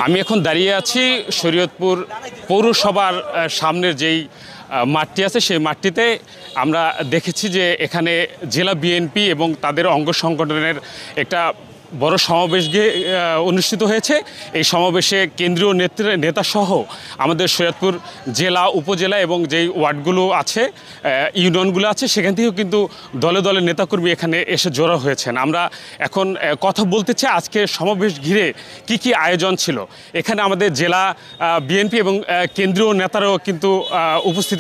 আমি এখন দাঁড়িয়ে আছি শরীয়তপুর পৌরসভার সামনের যেই মাঠটি আছে সেই মাঠটিতে আমরা দেখেছি যে এখানে জেলা বিএনপি এবং তাদের অঙ্গ সংগঠনের একটা বড় সমাবেশ অনুষ্ঠিত হয়েছে। এই সমাবেশে কেন্দ্রীয় নেতাসহ আমাদের শরীয়তপুর জেলা উপজেলা এবং যেই ওয়ার্ডগুলো আছে ইউনিয়নগুলো আছে সেখান থেকেও কিন্তু দলে দলে নেতাকর্মী এখানে এসে জড়ো হয়েছেন। আমরা এখন কথা বলতে চাই আজকে সমাবেশ ঘিরে কি কি আয়োজন ছিল। এখানে আমাদের জেলা বিএনপি এবং কেন্দ্রীয় নেতারাও কিন্তু উপস্থিত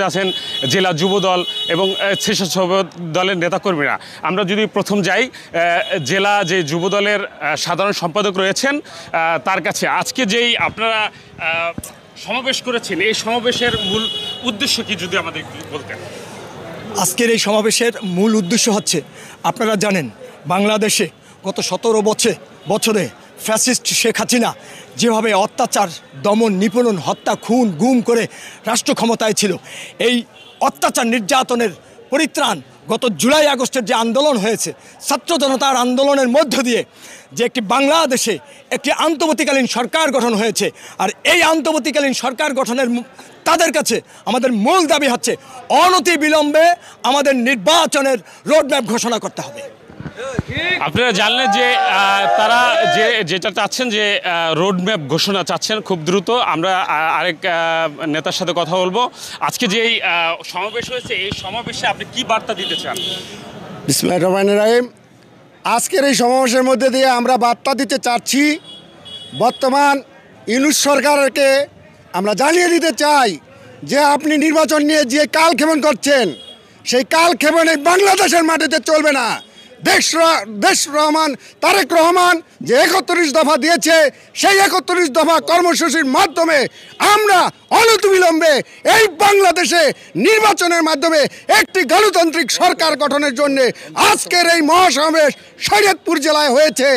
আছেন জেলা যুবদল এবং স্বেচ্ছাসেবক দলের নেতাকর্মীরা। আমরা যদি প্রথম যাই জেলা যে যুবদলের সাধারণ সম্পাদক রয়েছেন তার কাছে, আজকে যেই আপনারা সমাবেশ করেছেন এই সমাবেশের মূল উদ্দেশ্য কি যদি আমাদের বলতেন। আজকের এই সমাবেশের মূল উদ্দেশ্য হচ্ছে, আপনারা জানেন বাংলাদেশে গত 17 বছরে ফ্যাসিস্ট শেখ হাসিনা যেভাবে অত্যাচার দমন নিপীড়ন হত্যা খুন গুম করে রাষ্ট্র ক্ষমতায় ছিল, এই অত্যাচার নির্যাতনের পরিত্রাণ গত জুলাই আগস্টের যে আন্দোলন হয়েছে, ছাত্র জনতার আন্দোলনের মধ্য দিয়ে যে একটি বাংলাদেশে একটি অন্তর্বর্তীকালীন সরকার গঠন হয়েছে। আর এই অন্তর্বর্তীকালীন সরকার গঠনের তাদের কাছে আমাদের মূল দাবি হচ্ছে অনতিবিলম্বে আমাদের নির্বাচনের রোডম্যাপ ঘোষণা করতে হবে। আপনারা জানলেন যে তারা যেটা চাচ্ছেন যে রোডম্যাপ ঘোষণা চাচ্ছেন খুব দ্রুত। আমরা আরেক নেতার সাথে কথা বলবো। আজকে যে সমাবেশ হয়েছে এই সমাবেশে আপনি কি বার্তা দিতে চান? বিসমিল্লাহির রহমানির রহিম। আজকের এই সমাবেশের মধ্যে দিয়ে আমরা বার্তা দিতে চাচ্ছি, বর্তমান ইউনূস সরকারকে আমরা জানিয়ে দিতে চাই যে আপনি নির্বাচন নিয়ে যে কালক্ষেপণ করছেন সেই কালক্ষেপণে বাংলাদেশের মাটিতে চলবে না। তারেক রহমান যে 31 দফা দিয়েছে সেই 31 দফা কর্মসূচির মাধ্যমে আমরা অনতিবিলম্বে এই বাংলাদেশে নির্বাচনের মাধ্যমে একটি গণতান্ত্রিক সরকার গঠনের জন্য আজকের এই মহাসমাবেশ শরীয়তপুর জেলায় হয়েছে।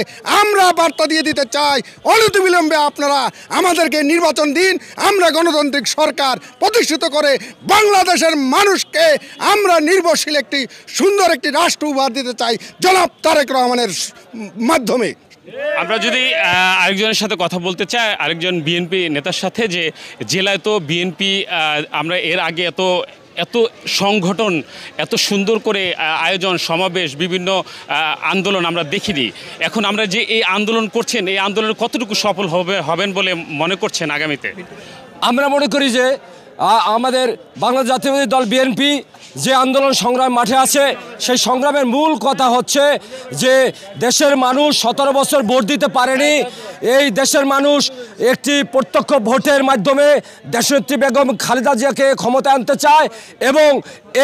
আমরা বার্তা দিয়ে দিতে চাই অনতিবিলম্বে আপনারা আমাদেরকে নির্বাচন দিন, আমরা গণতান্ত্রিক সরকার প্রতিষ্ঠিত করে বাংলাদেশের মানুষকে আমরা নির্ভরশীল একটি সুন্দর একটি রাষ্ট্র উপহার দিতে চাই জনাব তারেক রহমানের মাধ্যমে। আমরা যদি আরেকজনের সাথে কথা বলতে চাই, আরেকজন বিএনপি নেতার সাথে, যে জেলায় তো বিএনপি আমরা এর আগে এত সংগঠন এত সুন্দর করে আয়োজন সমাবেশ বিভিন্ন আন্দোলন আমরা দেখিনি। এখন আমরা যে এই আন্দোলন করছেন এই আন্দোলন কতটুকু সফল হবেন বলে মনে করছেন আগামীতে? আমরা মনে করি যে আমাদের বাংলাদেশ জাতীয়তাবাদী দল বিএনপি যে আন্দোলন সংগ্রাম মাঠে আছে সেই সংগ্রামের মূল কথা হচ্ছে যে দেশের মানুষ 17 বছর ভোট দিতে পারেনি। এই দেশের মানুষ একটি প্রত্যক্ষ ভোটের মাধ্যমে দেশনেত্রী বেগম খালেদা জিয়াকে ক্ষমতায় আনতে চায় এবং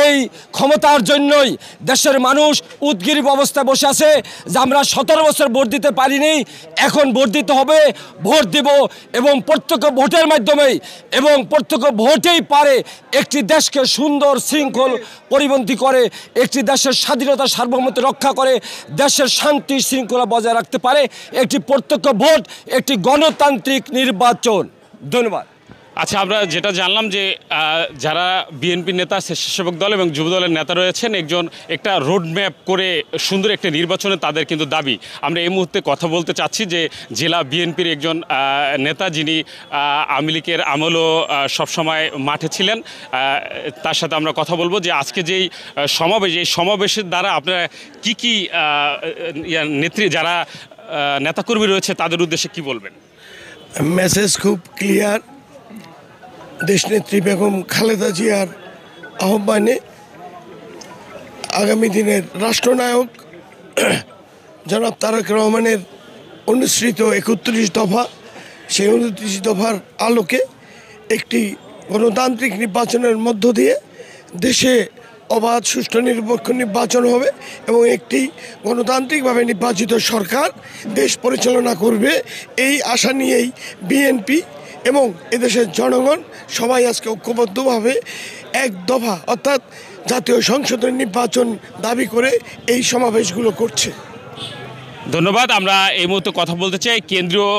এই ক্ষমতার জন্যই দেশের মানুষ উদগ্রীব অবস্থায় বসে আছে যে আমরা 17 বছর ভোট দিতে পারিনি, এখন ভোট দিতে হবে, ভোট দিব এবং প্রত্যক্ষ ভোটের মাধ্যমেই এবং প্রত্যক্ষ ভোটেই পারে একটি দেশকে সুন্দর শৃঙ্খল পরিপন্থী করে, একটি দেশের স্বাধীনতা সার্বভৌমত্ব রক্ষা করে, দেশের শান্তি শৃঙ্খলা বজায় রাখতে পারে একটি প্রত্যক্ষ ভোট, একটি গণতান্ত্রিক নির্বাচন। ধন্যবাদ। আচ্ছা, আমরা যেটা জানলাম যে যারা বিএনপি নেতা স্বেচ্ছাসেবক দল এবং যুবদলের নেতা রয়েছেন একটা রোডম্যাপ করে সুন্দর একটা নির্বাচনে তাদের কিন্তু দাবি। আমরা এই মুহূর্তে কথা বলতে চাচ্ছি যে জেলা বিএনপির একজন নেতা যিনি আওয়ামী লীগের আমলও সবসময় মাঠে ছিলেন, তার সাথে আমরা কথা বলবো যে আজকে যেই সমাবেশ এই সমাবেশের দ্বারা আপনারা কি নেত্রী যারা নেতাকর্মী রয়েছে তাদের উদ্দেশ্যে কি বলবেন? মেসেজ খুব ক্লিয়ার। দেশনেত্রী বেগম খালেদা জিয়ার আহ্বানে আগামী দিনের রাষ্ট্রনায়ক জনাব তারেক রহমানের অনুসৃত 31 দফা, সেই 29 দফার আলোকে একটি গণতান্ত্রিক নির্বাচনের মধ্য দিয়ে দেশে অবাধ সুষ্ঠু নিরপেক্ষ নির্বাচন হবে এবং একটি গণতান্ত্রিকভাবে নির্বাচিত সরকার দেশ পরিচালনা করবে। এই আশা নিয়েই বিএনপি এবং এদেশের জনগণ সবাই আজকে ঐক্যবদ্ধভাবে এক দফা অর্থাৎ জাতীয় সংসদের নির্বাচন দাবি করে এই সমাবেশগুলো করছে। ধন্যবাদ। আমরা এই মুহূর্তে কথা বলতে চাই কেন্দ্রীয়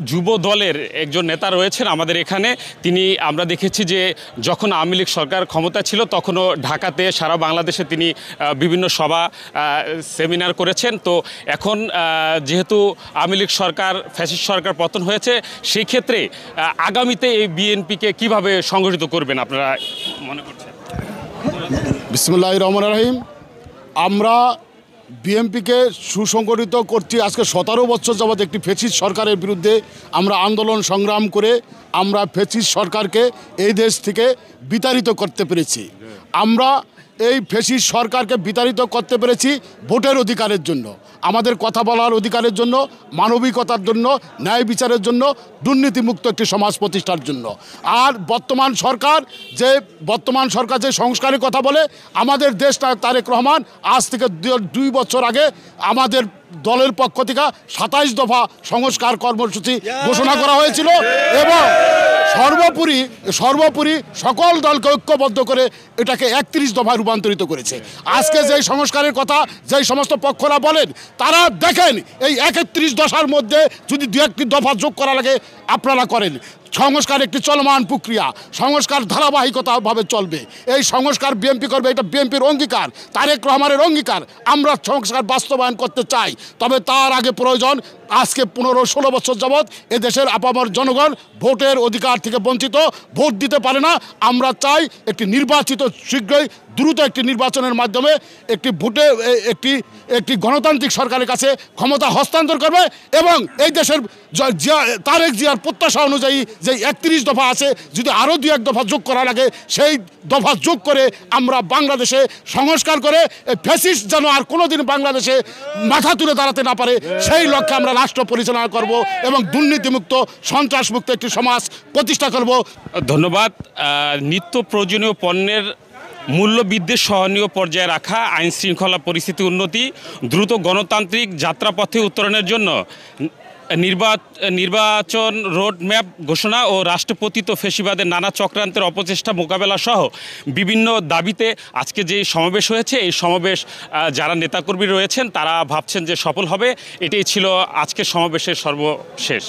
যুব দলের একজন নেতা রয়েছেন আমাদের এখানে। আমরা দেখেছি যে যখন আওয়ামী লীগ সরকার ক্ষমতা ছিল তখনও ঢাকাতে সারা বাংলাদেশে তিনি বিভিন্ন সভা সেমিনার করেছেন। তো এখন যেহেতু আওয়ামী লীগ সরকার ফ্যাসিস্ট সরকার পতন হয়েছে, সেই ক্ষেত্রে আগামীতে এই বিএনপিকে কিভাবে সংগঠিত করবেন আপনারা মনে করছেন? বিসমিল্লাহির রহমানির রহিম। আমরা বিএনপিকে সুসংগঠিত করছি আজকে 17 বছর যাবৎ একটি ফ্যাসিস্ট সরকারের বিরুদ্ধে আমরা আন্দোলন সংগ্রাম করে আমরা ফ্যাসিস্ট সরকারকে এই দেশ থেকে বিতাড়িত করতে পেরেছি। আমরা এই ফ্যাসিস্ট সরকারকে বিতাড়িত করতে পেরেছি ভোটের অধিকারের জন্য, আমাদের কথা বলার অধিকারের জন্য, মানবিকতার জন্য, ন্যায় বিচারের জন্য, দুর্নীতিমুক্ত একটি সমাজ প্রতিষ্ঠার জন্য। আর বর্তমান সরকার যে সংস্কারের কথা বলে, আমাদের দেশ নায়ক তারেক রহমান আজ থেকে 2 বছর আগে আমাদের দলের পক্ষ থেকে 27 দফা সংস্কার কর্মসূচি ঘোষণা করা হয়েছিল এবং সর্বোপরি সকল দলকে ঐক্যবদ্ধ করে এটাকে 31 দফায় রূপান্তরিত করেছে। আজকে যেই সংস্কারের কথা যেই সমস্ত পক্ষরা বলেন, তারা দেখেন এই 31 দফার মধ্যে যদি 2-1টি দফা যোগ করা লাগে আপনারা করেন। সংস্কার একটি চলমান প্রক্রিয়া, সংস্কার ধারাবাহিকতাভাবে চলবে। এই সংস্কার বিএনপি করবে, এটা বিএনপির অঙ্গীকার, তারেক রহমানের অঙ্গীকার। আমরা সংস্কার বাস্তবায়ন করতে চাই, তবে তার আগে প্রয়োজন আজকে 15-16 বছর যাবৎ এদেশের আপামর জনগণ ভোটের অধিকার থেকে বঞ্চিত, ভোট দিতে পারে না। আমরা চাই একটি নির্বাচিত শীঘ্রই দ্রুত একটি নির্বাচনের মাধ্যমে একটি গণতান্ত্রিক সরকারের কাছে ক্ষমতা হস্তান্তর করবে এবং এই দেশের তারেক জিয়ার প্রত্যাশা অনুযায়ী যে 31 দফা আছে, যদি আরও 2-1 দফা যোগ করা লাগে, সেই দফা যোগ করে আমরা বাংলাদেশে সংস্কার করে ফ্যাসিস্ট যেন আর কোনোদিন বাংলাদেশে মাথা তুলে দাঁড়াতে না পারে, সেই লক্ষ্যে আমরা রাষ্ট্র পরিচালনা করব এবং দুর্নীতিমুক্ত সন্ত্রাসমুক্ত একটি সমাজ প্রতিষ্ঠা করব। ধন্যবাদ। নিত্য প্রয়োজনীয় পণ্যের মূল্যবৃদ্ধির সহনীয় পর্যায়ে রাখা, আইন শৃঙ্খলা পরিস্থিতি উন্নতি, দ্রুত গণতান্ত্রিক যাত্রাপথে উত্তরণের জন্য নির্বাচন রোডম্যাপ ঘোষণা ও রাষ্ট্রপতিত ফেসিবাদের নানা চক্রান্তের অপচেষ্টা মোকাবেলা সহ বিভিন্ন দাবিতে আজকে যে সমাবেশ হয়েছে, এই সমাবেশ যারা নেতাকর্মী রয়েছেন তারা ভাবছেন যে সফল হবে। এটাই ছিল আজকের সমাবেশের সর্বশেষ।